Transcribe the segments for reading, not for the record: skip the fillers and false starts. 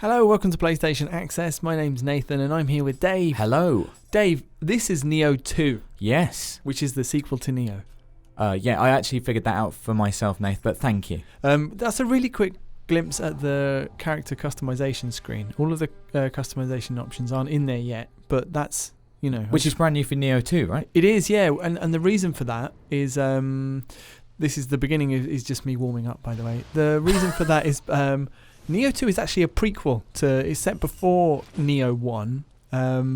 Hello, welcome to PlayStation Access. My name's Nathan and I'm here with Dave. Hello. Dave, this is Nioh 2. Yes. Which is the sequel to Nioh. Yeah, I actually figured that out for myself, Nath, but thank you. That's a really quick glimpse at the character customization screen. All of the customization options aren't in there yet, but that's, you know... Which is brand new for Nioh 2, right? It is, yeah. And the reason for that is... this is the beginning, is just me warming up, by the way. The reason for that is... Nioh 2 is actually a prequel to... It's set before Nioh 1.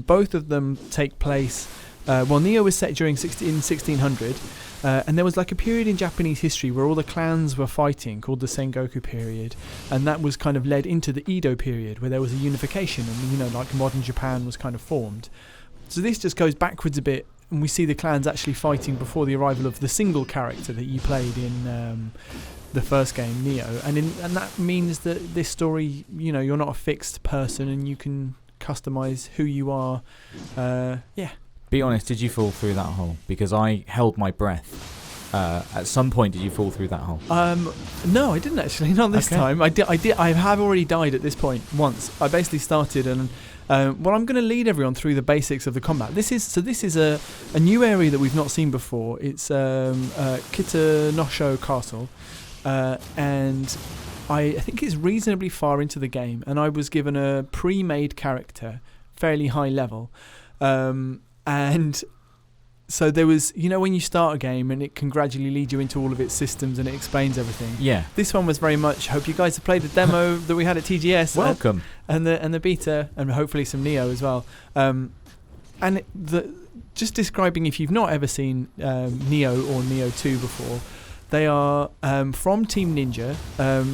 Both of them take place... Nioh was set during in 1600, and there was like a period in Japanese history where all the clans were fighting, called the Sengoku period, and that was kind of led into the Edo period, where there was a unification, and you know, like modern Japan was kind of formed. So this just goes backwards a bit, and we see the clans actually fighting before the arrival of the single character that you played in the first game, Nioh, and that means that this story, you know, you're not a fixed person, and you can customize who you are. Be honest, did you fall through that hole? Because I held my breath. At some point, did you fall through that hole? No, I didn't actually. Not this time. I did. I have already died at this point once. I basically started, and I'm going to lead everyone through the basics of the combat. This is a new area that we've not seen before. It's Kitanosho Castle, and I think it's reasonably far into the game, and I was given a pre-made character, fairly high level. And so there was, you know, when you start a game and it can gradually lead you into all of its systems and it explains everything. Yeah. This one was very much, hope you guys have played the demo that we had at TGS. Welcome. And the beta, and hopefully some Nioh as well. Just describing, if you've not ever seen Nioh or Nioh 2 before, they are from Team Ninja,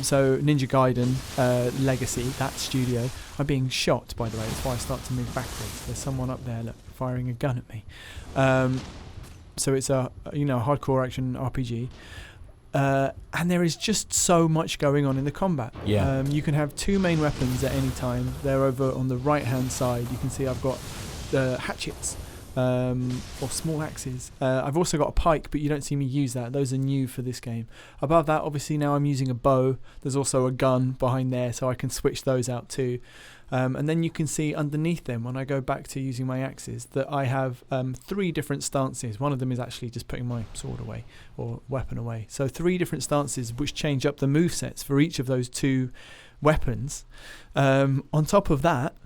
so Ninja Gaiden Legacy, that studio. I'm being shot, by the way, that's why I start to move backwards. There's someone up there, look, firing a gun at me. So it's a hardcore action RPG. And there is just so much going on in the combat. Yeah. You can have two main weapons at any time. They're over on the right-hand side. You can see I've got hatchets. Or small axes. I've also got a pike, but you don't see me use that. Those are new for this game. Above that, obviously, now I'm using a bow. There's also a gun behind there, so I can switch those out too. And then you can see underneath them, when I go back to using my axes, that I have 3 different stances. One of them is actually just putting my sword away or weapon away. So 3 different stances which change up the movesets for each of those 2 weapons. On top of that,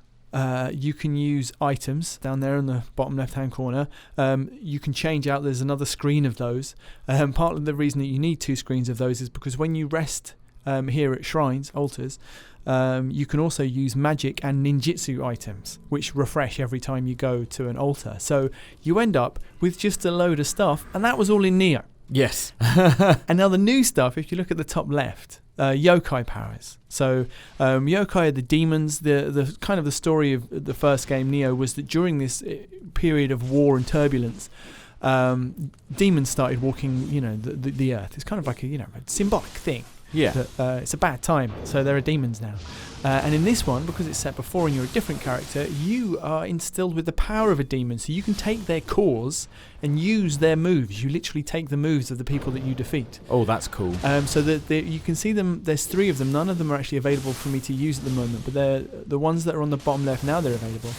you can use items down there in the bottom left hand corner. You can change out, there's another screen of those. Part of the reason that you need 2 screens of those is because when you rest here at shrines, altars, you can also use magic and ninjutsu items, which refresh every time you go to an altar. So you end up with just a load of stuff, and that was all in Nioh. Yes. And now the new stuff, if you look at the top left, Yokai Powers. So yokai are the demons. The kind of the story of the first game, Nioh, was that during this period of war and turbulence, demons started walking, the earth. It's kind of like a symbolic thing. Yeah. That, it's a bad time, so there are demons now. And in this one, because it's set before and you're a different character, you are instilled with the power of a demon. So you can take their cores and use their moves. You literally take the moves of the people that you defeat. Oh, that's cool. So that you can see them. There's 3 of them. None of them are actually available for me to use at the moment, but they're the ones that are on the bottom left now. They're available.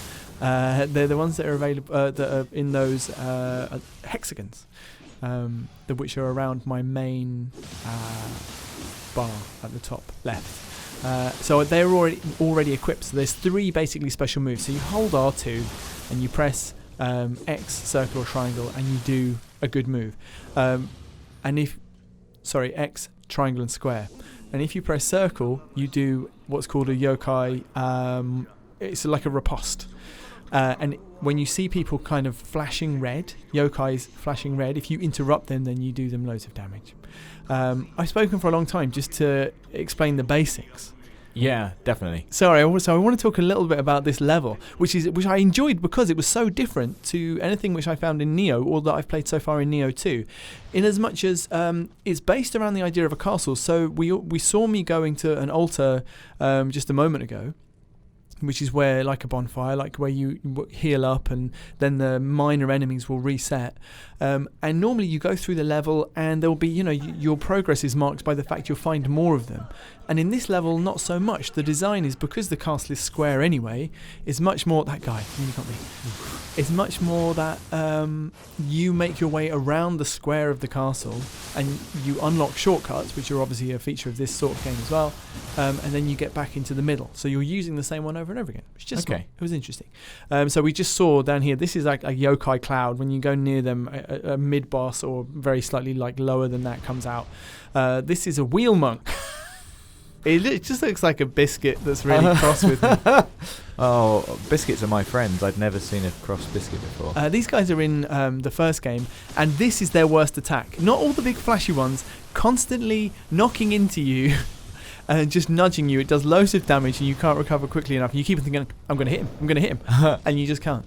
They're the ones that are available that are in those hexagons, which are around my main bar at the top left. So they're already equipped. So there's 3 basically special moves. So you hold R2 and you press X, circle or triangle, and you do a good move. X, triangle and square. And if you press circle, you do what's called a yokai. It's like a riposte. And when you see people kind of flashing red, yokais flashing red, if you interrupt them, then you do them loads of damage. I've spoken for a long time just to explain the basics. Yeah, definitely. Sorry, I want to talk a little bit about this level, which I enjoyed because it was so different to anything which I found in Nioh or that I've played so far in Nioh 2. In as much as it's based around the idea of a castle. So we saw me going to an altar just a moment ago, which is where, like a bonfire, like where you heal up and then the minor enemies will reset. And normally you go through the level and there will be, your progress is marked by the fact you'll find more of them. And in this level, not so much. The design is, because the castle is square anyway, is much more, that guy, you got me. It's much more that you make your way around the square of the castle and you unlock shortcuts, which are obviously a feature of this sort of game as well. And then you get back into the middle. So you're using the same one over and over again. It's just okay. It was interesting. So we just saw down here, this is like a yokai cloud. When you go near them, a mid-boss or very slightly like lower than that comes out. This is a wheel monk. It just looks like a biscuit that's really cross with me. Oh, biscuits are my friends. I'd never seen a cross biscuit before. These guys are in the first game, and this is their worst attack. Not all the big flashy ones, constantly knocking into you and just nudging you. It does loads of damage, and you can't recover quickly enough. And you keep thinking, I'm going to hit him, I'm going to hit him, and you just can't.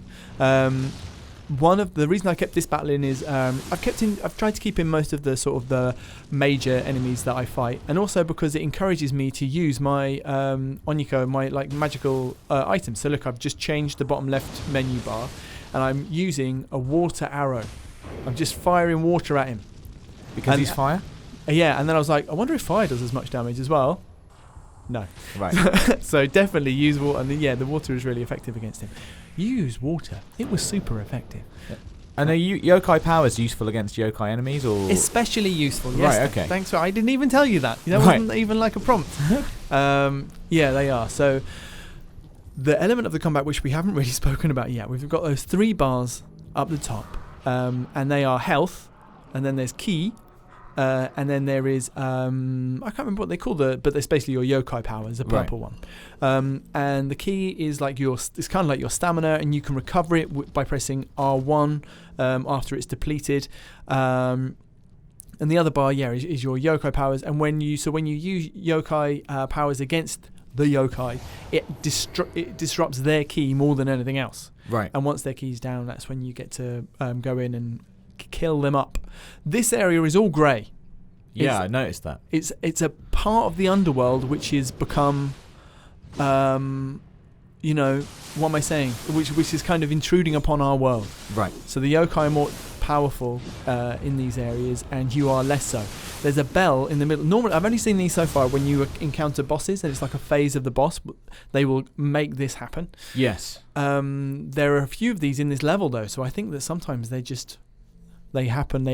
One of the reason I kept this battle in is I've tried to keep in most of the sort of the major enemies that I fight, and also because it encourages me to use my Onyiko, my like magical items. So look, I've just changed the bottom left menu bar, and I'm using a water arrow. I'm just firing water at him because he's fire. Yeah, and then I was like, I wonder if fire does as much damage as well. No. Right. So definitely use water, and the water is really effective against him. Use water. It was super effective. And are yokai powers useful against yokai enemies, or especially useful? Yes. Right. Okay. Thanks. I didn't even tell you that. That wasn't even like a prompt. Yeah, they are. So the element of the combat which we haven't really spoken about yet, we've got those 3 bars up the top, and they are health, and then there's ki. And then there is I can't remember what they call but there's basically your yokai powers, the purple one. And the key is like it's kind of like your stamina, and you can recover it by pressing R1 after it's depleted. And the other bar, is your yokai powers. And when you use yokai powers against the yokai, it disrupts their key more than anything else. Right. And once their key's down, that's when you get to go in and kill them up. This area is all grey. Yeah, I noticed that. It's a part of the underworld which has become, what am I saying? Which is kind of intruding upon our world. Right. So the yokai are more powerful in these areas, and you are less so. There's a bell in the middle. Normally, I've only seen these so far when you encounter bosses, and it's like a phase of the boss. They will make this happen. Yes. There are a few of these in this level, though, so I think that sometimes they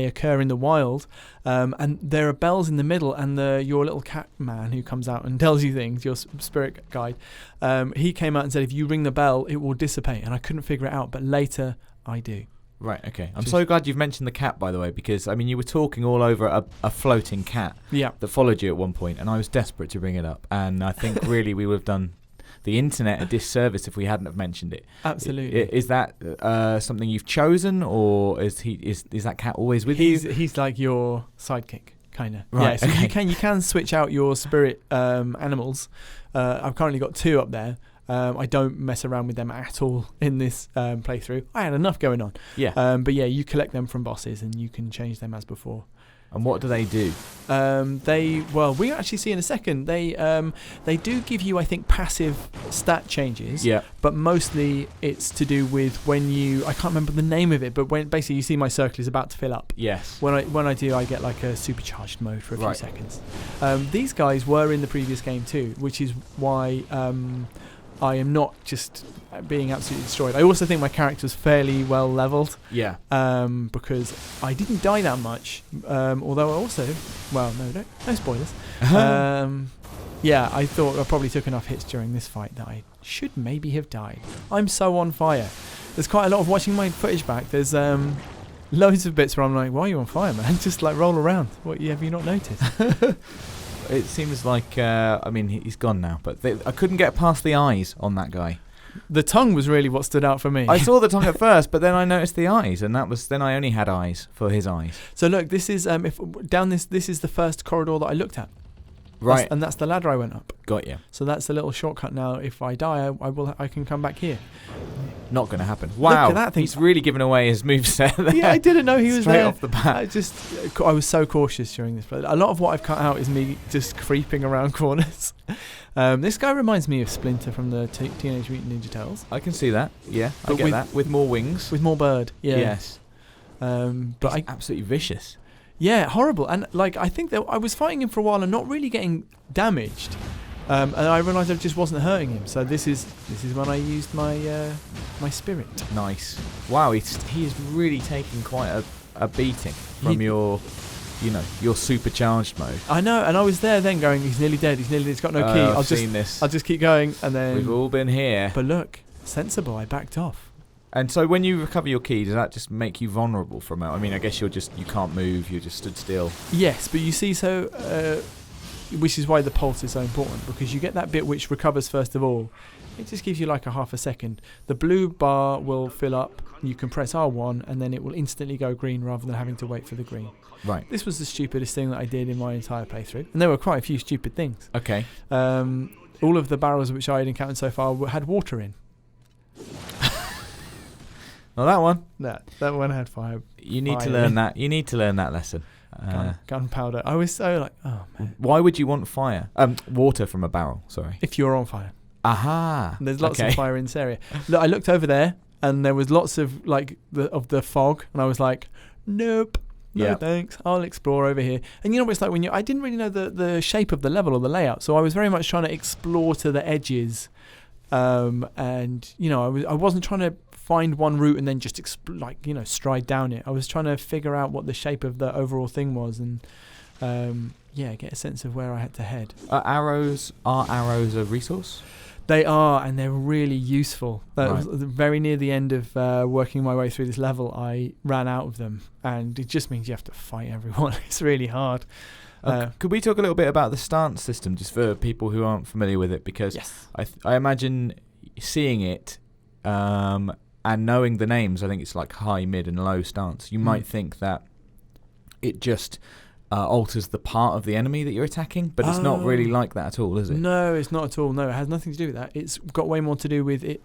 occur in the wild, and there are bells in the middle, and your little cat man who comes out and tells you things, your spirit guide, he came out and said if you ring the bell it will dissipate, and I couldn't figure it out, but later I do. Right, okay. I'm so glad you've mentioned the cat, by the way, because you were talking all over a floating cat that followed you at one point, and I was desperate to bring it up, and I think really we would have done the internet a disservice if we hadn't have mentioned it. Absolutely. Is that something you've chosen, or is that cat always with you? He's like your sidekick, kind of. Right. Yeah. So you can switch out your spirit animals. I've currently got 2 up there. I don't mess around with them at all in this playthrough. I had enough going on. Yeah. But yeah, you collect them from bosses, and you can change them as before. And what do they do? We actually see in a second. They do give you, I think, passive stat changes. Yeah. But mostly it's to do with when I can't remember the name of it, but when basically you see my circle is about to fill up. Yes. When I do, I get like a supercharged mode for a few seconds. These guys were in the previous game too, which is why I am not just being absolutely destroyed. I also think my character's fairly well leveled. Yeah. Because I didn't die that much. Although I also, no spoilers. Yeah, I thought I probably took enough hits during this fight that I should maybe have died. I'm so on fire. There's quite a lot of watching my footage back. There's loads of bits where I'm like, why are you on fire, man? Just like roll around. What have you not noticed? It seems like, he's gone now, but I couldn't get past the eyes on that guy. The tongue was really what stood out for me. I saw the tongue at first, but then I noticed the eyes, and then I only had eyes for his eyes. So look, this is this is the first corridor that I looked at. Right. That's the ladder I went up. Got you. So that's a little shortcut now. If I die, I can come back here. Not going to happen. Wow, look at that thing. He's really given away his moveset there. Yeah, I didn't know he was Straight there. off the bat. I was so cautious during this. A lot of what I've cut out is me just creeping around corners. This guy reminds me of Splinter from the Teenage Mutant Ninja Turtles. I can see that. Yeah, I get that. With more wings. With more bird. Yeah. Yes. But he's absolutely vicious. Yeah, horrible. And like I think that I was fighting him for a while and not really getting damaged. And I realised I just wasn't hurting him. So this is when I used my my spirit. Nice. Wow, he is really taking quite a beating from your supercharged mode. I know, and I was there then going, he's nearly dead. He's got no key. I've seen this. I'll just keep going, and then we've all been here. But look, sensible. I backed off. And so when you recover your key, does that just make you vulnerable from it? I mean, I guess you can't move. You're just stood still. Yes, but you see, which is why the pulse is so important, because you get that bit which recovers first of all. It just gives you like a half a second. The blue bar will fill up. You can press R1 and then it will instantly go green rather than having to wait for the green. Right. This was the stupidest thing that I did in my entire playthrough. And there were quite a few stupid things. Okay. All of the barrels which I had encountered so far had water in. Well, that one. No, that one had fire. You need to learn that. You need to learn that lesson. Gunpowder. I was so like, oh man. Why would you want water from a barrel? Sorry. If you're on fire. Aha. There's lots of fire in this area. Look, I looked over there and there was lots of the fog, and I was like, nope. No thanks. I'll explore over here. And you know what it's like when I didn't really know the shape of the level or the layout, so I was very much trying to explore to the edges. And I wasn't trying to find one route and then just stride down it. I was trying to figure out what the shape of the overall thing was and get a sense of where I had to head. Are arrows a resource? They are, and they're really useful. Right. Very near the end of working my way through this level, I ran out of them, and it just means you have to fight everyone. It's really hard. Could we talk a little bit about the stance system, just for people who aren't familiar with it? Because yes. I imagine seeing it and knowing the names, I think it's like high, mid, and low stance. You might think that it just alters the part of the enemy that you're attacking, but it's not really like that at all, is it? No, it's not at all. No, it has nothing to do with that. It's got way more to do with it.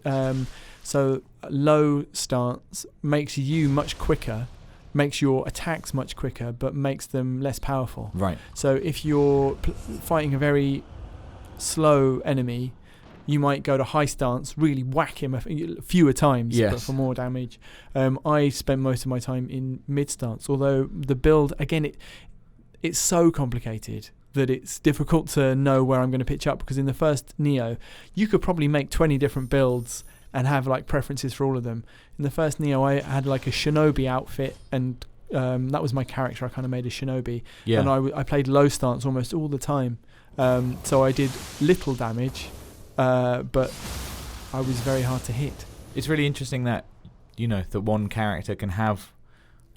So low stance makes you much quicker, makes your attacks much quicker, but makes them less powerful. Right. So if you're fighting a very slow enemy, you might go to high stance, really whack him fewer times, but for more damage. I spent most of my time in mid stance, although the build, again, it's so complicated that it's difficult to know where I'm going to pitch up, because in the first Nioh, you could probably make 20 different builds and have like preferences for all of them. In the first Nioh, I had like a shinobi outfit, and that was my character. I kind of made a shinobi, and I played low stance almost all the time. So I did little damage, but I was very hard to hit. It's really interesting that that one character can have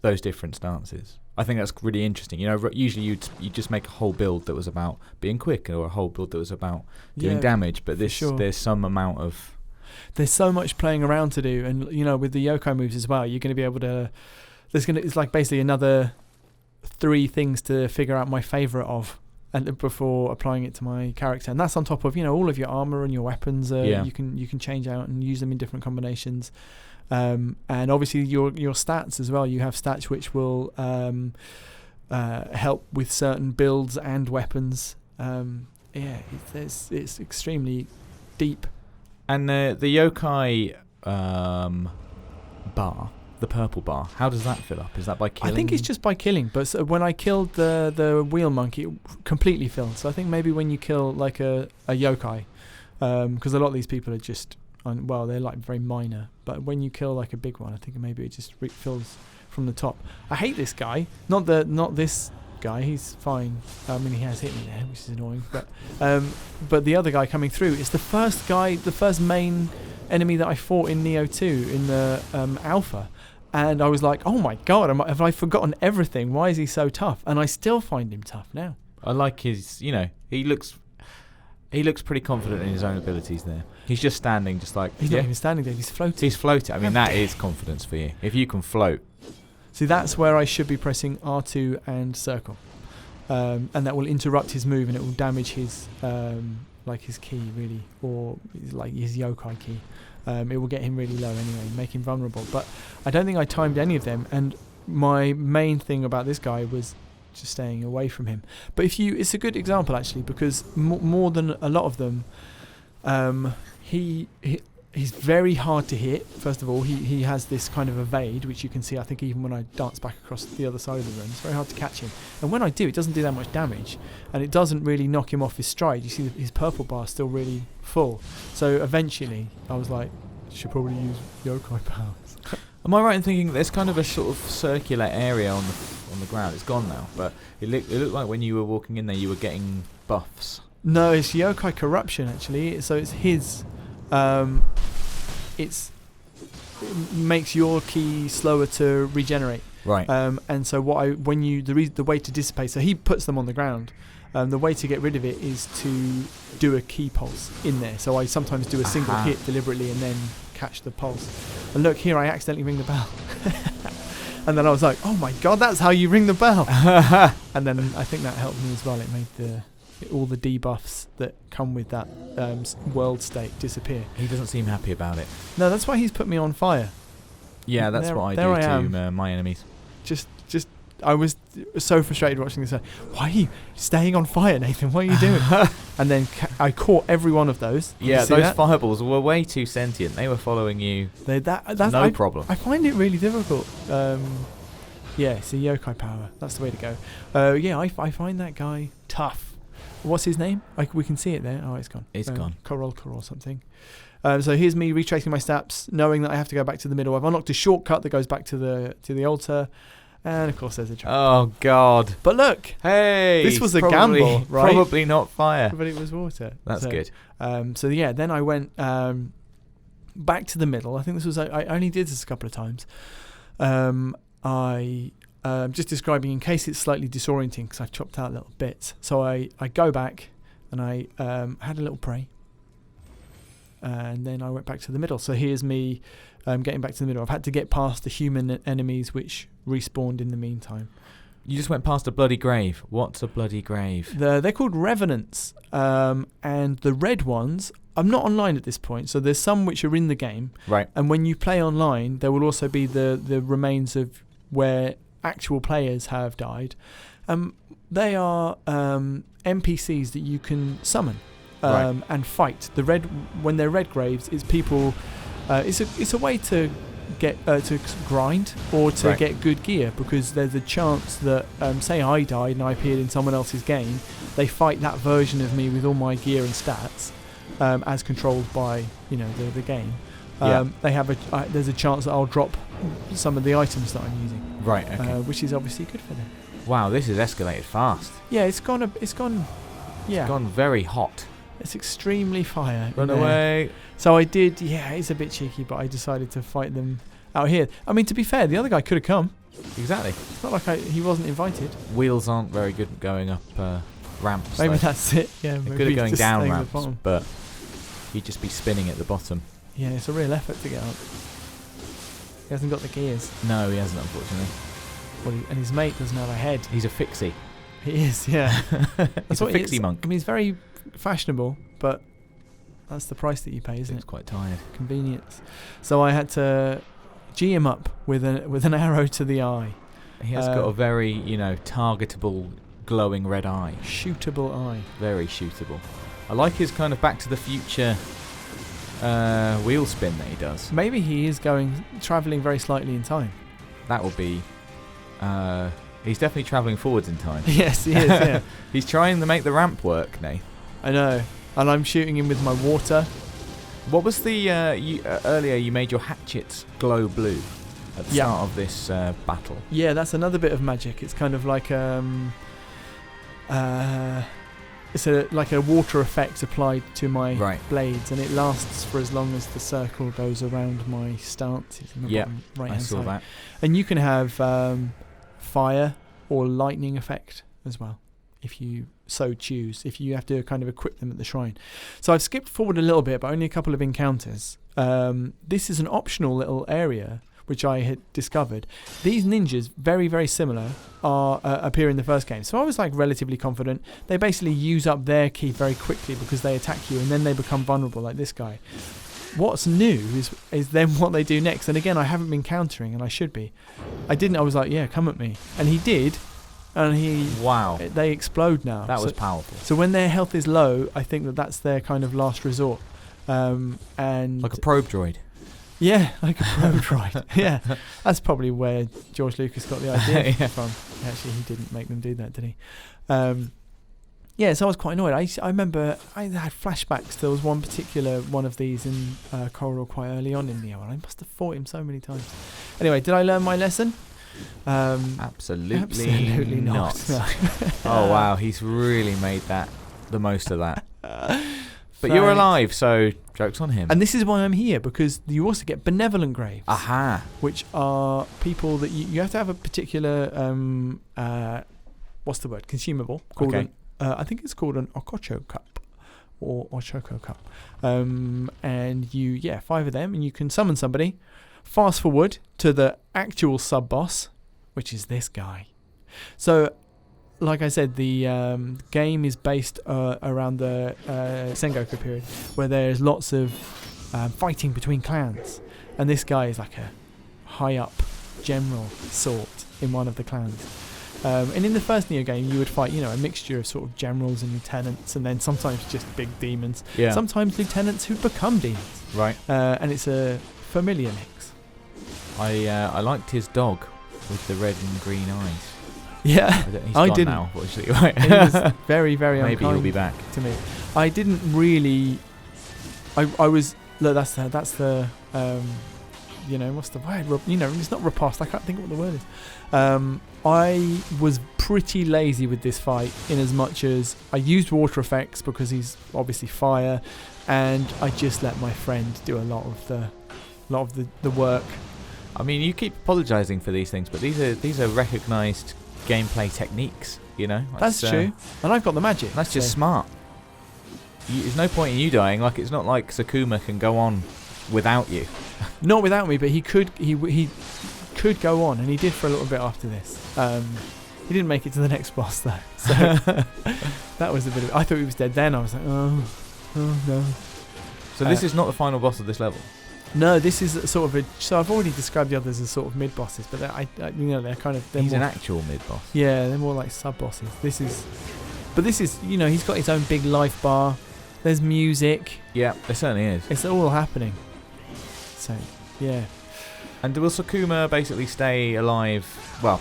those different stances. I think that's really interesting. Usually you just make a whole build that was about being quick, or a whole build that was about doing damage. But there's some amount of... There's so much playing around to do, and with the yokai moves as well, you're going to be able to... It's like basically another 3 things to figure out my favourite of, and before applying it to my character. And that's on top of all of your armour and your weapons. You can change out and use them in different combinations. And obviously your stats as well. You have stats which will help with certain builds and weapons. It's extremely deep. And the yokai bar, the purple bar, how does that fill up? Is that by killing? I think it's just by killing. But when I killed the wheel monkey, it completely filled. So I think maybe when you kill like a yokai, because a lot of these people are just... they're like very minor, but when you kill like a big one, I think maybe it just fills from the top. I hate this guy. Not this guy. He's fine. I mean, he has hit me there, which is annoying. But the other guy coming through is the first main enemy that I fought in Nioh 2 in the alpha, and I was like, oh my god, have I forgotten everything? Why is he so tough? And I still find him tough now. I like his. He looks pretty confident in his own abilities there. He's just standing, just like... He's not even standing there, he's floating. I mean, that is confidence for you. If you can float. See, that's where I should be pressing R2 and circle. And that will interrupt his move, and it will damage his his key, really. Or like his yokai key. it will get him really low anyway, make him vulnerable. But I don't think I timed any of them, and my main thing about this guy was just staying away from him. But it's a good example actually, because more than a lot of them, he's very hard to hit. First of all, he has this kind of evade, which you can see, I think, even when I dance back across the other side of the room. It's very hard to catch him. And when I do, it doesn't do that much damage. And it doesn't really knock him off his stride. You see his purple bar is still really full. So eventually, I was like, should probably use Yokai Powers. Am I right in thinking there's kind of a sort of circular area on the ground? It's gone now, but it looked like when you were walking in there, you were getting buffs. No, it's Yokai Corruption, actually. So it's his... it makes your key slower to regenerate. Right. And so the way to dissipate, so he puts them on the ground. The way to get rid of it is to do a key pulse in there. So I sometimes do a single hit deliberately and then catch the pulse. And look here, I accidentally ring the bell. And then I was like, oh my god, that's how you ring the bell. And then I think that helped me as well. It made all the debuffs that come with that world state disappear. He doesn't seem happy about it. No, that's why he's put me on fire. Yeah, that's what I do to my enemies. I was so frustrated watching this. Why are you staying on fire, Nathan? What are you doing? And then I caught every one of those. Yeah, those fireballs were way too sentient. They were following you. That's no problem. I find it really difficult. Yeah, it's a yokai power. That's the way to go. Yeah, I find that guy tough. What's his name? We can see it there. Oh, it's gone. It's gone. Korolka or something. So here's me retracing my steps, knowing that I have to go back to the middle. I've unlocked a shortcut that goes back to the altar. And of course there's a trap. Oh god. But look. Hey. This was a gamble, right? Probably not fire. But it was water. That's good. So yeah, then I went back to the middle. I think this was, I only did this a couple of times. Just describing in case it's slightly disorienting because I've chopped out little bits. So I go back and I had a little pray. And then I went back to the middle. So here's me getting back to the middle. I've had to get past the human enemies which respawned in the meantime. You just went past a bloody grave. What's a bloody grave? They're called Revenants. And the red ones, I'm not online at this point, so there's some which are in the game. Right. And when you play online, there will also be the remains of where actual players have died. They are NPCs that you can summon. And fight. When they're red graves, it's people. It's a way to get to grind or to get good gear, because there's a chance that say I died and I appeared in someone else's game, they fight that version of me with all my gear and stats, as controlled by the game. They have there's a chance that I'll drop some of the items that I'm using. Right. Okay. Which is obviously good for them. Wow, this has escalated fast. Yeah, it's gone. Yeah. It's gone very hot. It's extremely fire. Run away. So I did, it's a bit cheeky, but I decided to fight them out here. I mean, to be fair, the other guy could have come. Exactly. It's not like he wasn't invited. Wheels aren't very good at going up ramps. Maybe that's it. Yeah, they're good at going down ramps, but you'd just be spinning at the bottom. Yeah, it's a real effort to get up. He hasn't got the gears. No, he hasn't, unfortunately. And his mate doesn't have a head. He's a fixie. He is, yeah. He's a fixie monk. I mean, he's very fashionable, but that's the price that you pay, isn't it? He's quite tired. Convenience. So I had to G him up with an arrow to the eye. He has got a very, targetable, glowing red eye. Shootable eye. Very shootable. I like his kind of Back to the Future wheel spin that he does. Maybe he is travelling very slightly in time. That will be... he's definitely travelling forwards in time. Yes, he is, yeah. He's trying to make the ramp work, Nate. I know. And I'm shooting him with my water. What was the... earlier you made your hatchets glow blue at the start of this battle. Yeah, that's another bit of magic. It's kind of like it's like a water effect applied to my blades, and it lasts for as long as the circle goes around my stances in the bottom right-hand side. I saw that. And you can have fire or lightning effect as well, if you so choose, if you have to kind of equip them at the shrine. So I've skipped forward a little bit, but only a couple of encounters. This is an optional little area which I had discovered. These ninjas, very, very similar, appear in the first game. So I was relatively confident. They basically use up their ki very quickly because they attack you, and then they become vulnerable, like this guy. what's new is then what they do next. And again, I haven't been countering, and I should be. I didn't. I was like, yeah, come at me, and he did. And they explode now. That was powerful. So when their health is low, I think that's their kind of last resort. And like a probe droid. Yeah, like a probe droid. Yeah, that's probably where George Lucas got the idea from. Actually, he didn't make them do that, did he? Yeah, so I was quite annoyed. I remember I had flashbacks. There was one particular one of these in Corridor quite early on in Nioh, and I must have fought him so many times. Anyway, did I learn my lesson? Absolutely not. Oh wow, he's really made the most of that. But you're alive, so joke's on him. And this is why I'm here, because you also get benevolent graves. Aha. Which are people that you have to have a particular what's the word? Consumable. Called I think it's called an Okocho cup or Ochoko cup. And 5 of them, and you can summon somebody. Fast forward to the actual sub-boss, which is this guy. So, like I said, the game is based around the Sengoku period, where there's lots of fighting between clans. And this guy is like a high-up general sort in one of the clans. And in the first Nioh game, you would fight, a mixture of sort of generals and lieutenants, and then sometimes just big demons. Yeah. Sometimes lieutenants who become demons. Right. And it's a familiar mix. I liked his dog with the red and green eyes. Yeah, he's gone didn't. Now, fortunately. Right. He was very, very Maybe he'll be back to me. I didn't really. I was. Look, that's the. What's the word? It's not riposte. I can't think of what the word is. I was pretty lazy with this fight, in as much as I used water effects because he's obviously fire, and I just let my friend do a lot of the work. I mean, you keep apologising for these things, but these are recognised gameplay techniques. That's true, and I've got the magic. That's just smart. There's no point in you dying. Like, it's not like Sakuma can go on without you. Not without me, but he could go on, and he did for a little bit after this. He didn't make it to the next boss though, so that was a bit of. I thought he was dead then. I was like, oh no. So this is not the final boss of this level. No, this is sort of a. So I've already described the others as sort of mid bosses, but they're kind of. He's an actual mid boss. Yeah, they're more like sub bosses. This is, he's got his own big life bar. There's music. Yeah, there certainly is. It's all happening. So, yeah. And will Sakuma basically stay alive? Well,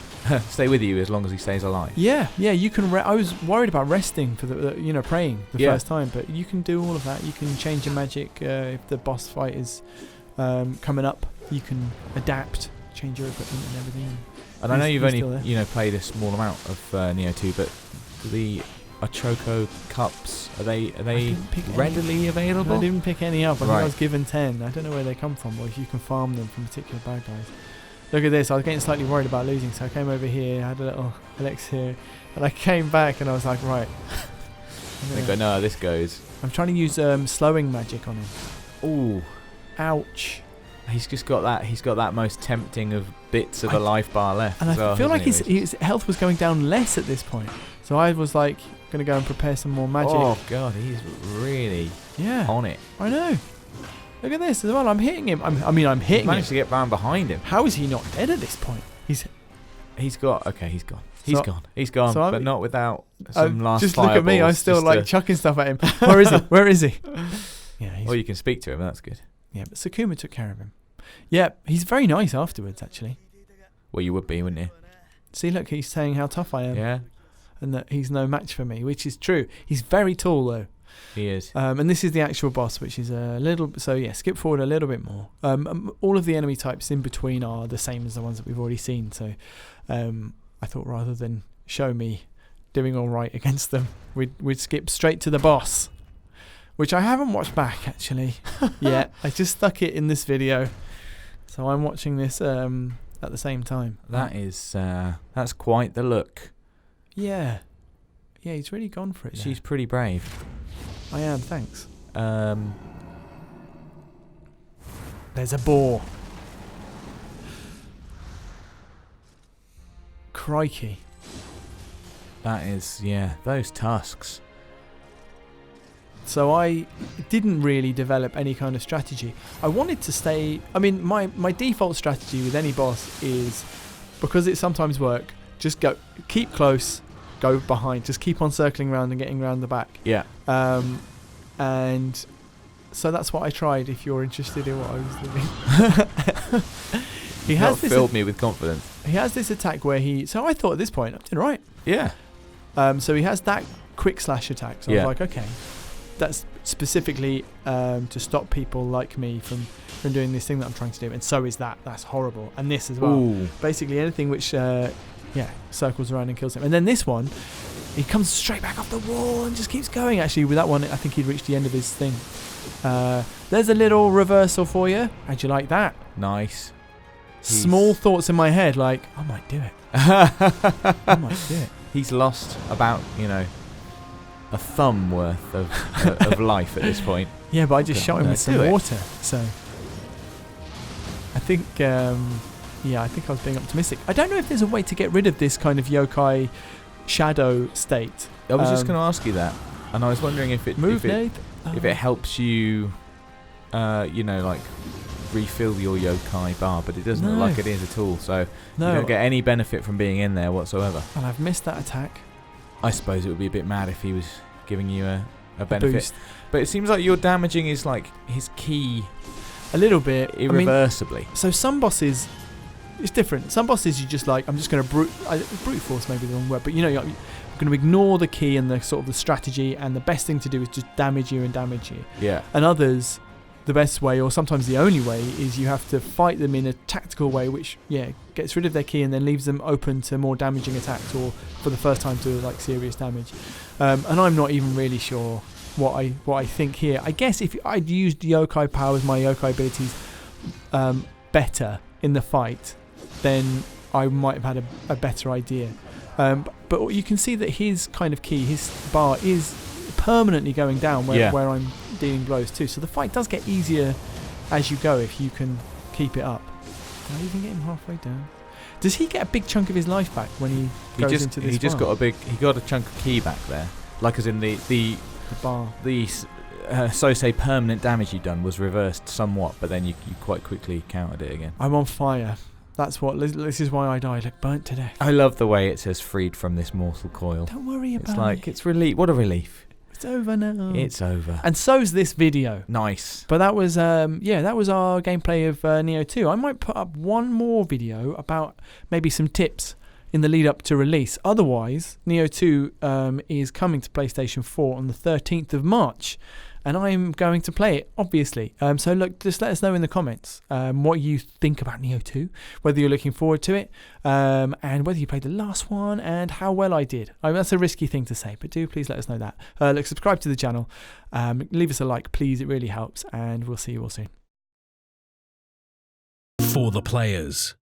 stay with you as long as he stays alive. Yeah. You can. I was worried about resting for the praying the first time, but you can do all of that. You can change your magic if the boss fight is coming up. You can adapt, change your equipment and everything. And I know you've only played a small amount of Nioh 2, but the Ochoko cups, are they readily available? I didn't pick any up. I think I was given 10. I don't know where they come from, or if you can farm them from particular bad guys. Look at this. I was getting slightly worried about losing, so I came over here, had a little elixir, and I came back and I was like, right. This goes. I'm trying to use slowing magic on him. Ooh. Ouch. He's just got that. He's got that most tempting of bits of a life bar left. And I feel like his health was going down less at this point. So I was like, going to go and prepare some more magic. Oh god, he's really on it. I know. Look at this as well. I'm hitting him. I'm hitting him. Managed to get round behind him. How is he not dead at this point? He's gone. He's gone. So but not without some last. Just look at me. I'm still chucking stuff at him. Where is he? Where is he? Yeah. Well, you can speak to him. That's good. Yeah, but Sakuma took care of him. Yeah, he's very nice afterwards, actually. Well, you would be, wouldn't you? See, look, he's saying how tough I am. Yeah. And that he's no match for me, which is true. He's very tall, though. He is. And this is the actual boss, which is a little. So yeah, skip forward a little bit more. All of the enemy types in between are the same as the ones that we've already seen. So I thought rather than show me doing all right against them, we'd skip straight to the boss, which I haven't watched back actually yet. I just stuck it in this video, so I'm watching this at the same time. That's quite the look. Yeah, he's really gone for it. She's pretty brave. I am, thanks. There's a boar. Crikey. That is, those tusks. So I didn't really develop any kind of strategy. I wanted to stay... I mean, my default strategy with any boss is, because it sometimes works, just keep close, go behind. Just keep on circling around and getting around the back. Yeah. And so that's what I tried, if you're interested in what I was doing. He has filled me with confidence. He has this attack where he... So I thought at this point, I'm doing right. Yeah. So he has that quick slash attack. So I was like, okay, that's specifically to stop people like me from doing this thing that I'm trying to do. And so is that. That's horrible. And this as well. Ooh. Basically anything which, circles around and kills him. And then this one, he comes straight back off the wall and just keeps going. Actually, with that one, I think he'd reached the end of his thing. There's a little reversal for you. How'd you like that? Nice. Small thoughts in my head, like, I might do it. I might do it. He's lost about, a thumb worth of life at this point. Yeah, but I just shot him with some water. So I think, I think I was being optimistic. I don't know if there's a way to get rid of this kind of yokai shadow state. I was just going to ask you that, and I was wondering if it helps you, refill your yokai bar, but it doesn't look like it is at all. So you don't get any benefit from being in there whatsoever. And I've missed that attack. I suppose it would be a bit mad if he was giving you a benefit. Boost. But it seems like your damaging is like his key a little bit irreversibly. So some bosses, it's different. Some bosses you just like, I'm just going to brute force, maybe the wrong word, but you're going to ignore the key and the sort of the strategy, and the best thing to do is just damage you. Yeah. And others, the best way, or sometimes the only way, is you have to fight them in a tactical way, which gets rid of their key and then leaves them open to more damaging attacks, or for the first time to like serious damage. And I'm not even really sure what I think here. I guess if I'd used Yokai Powers, my Yokai abilities, better in the fight, then I might have had a better idea. But you can see that his kind of key, his bar, is permanently going down where I'm dealing blows too. So the fight does get easier as you go if you can keep it up. Did I even get him halfway down? Does he get a big chunk of his life back when he goes into this? He just got a chunk of key back there, like as in the bar. The say permanent damage you'd done was reversed somewhat, but then you quite quickly countered it again. I'm on fire. This is why I died, like burnt to death. I love the way it says freed from this mortal coil. Don't worry about it. It's like, it's relief. What a relief. It's over now. It's over. And so's this video. Nice. But that was our gameplay of Nioh 2. I might put up one more video about maybe some tips in the lead up to release. Otherwise, Nioh 2 is coming to PlayStation 4 on the 13th of March. And I'm going to play it, obviously. So look, just let us know in the comments what you think about Nioh 2, whether you're looking forward to it, and whether you played the last one, and how well I did. I mean, that's a risky thing to say, but do please let us know that. Look, subscribe to the channel, leave us a like, please. It really helps, and we'll see you all soon. For the players.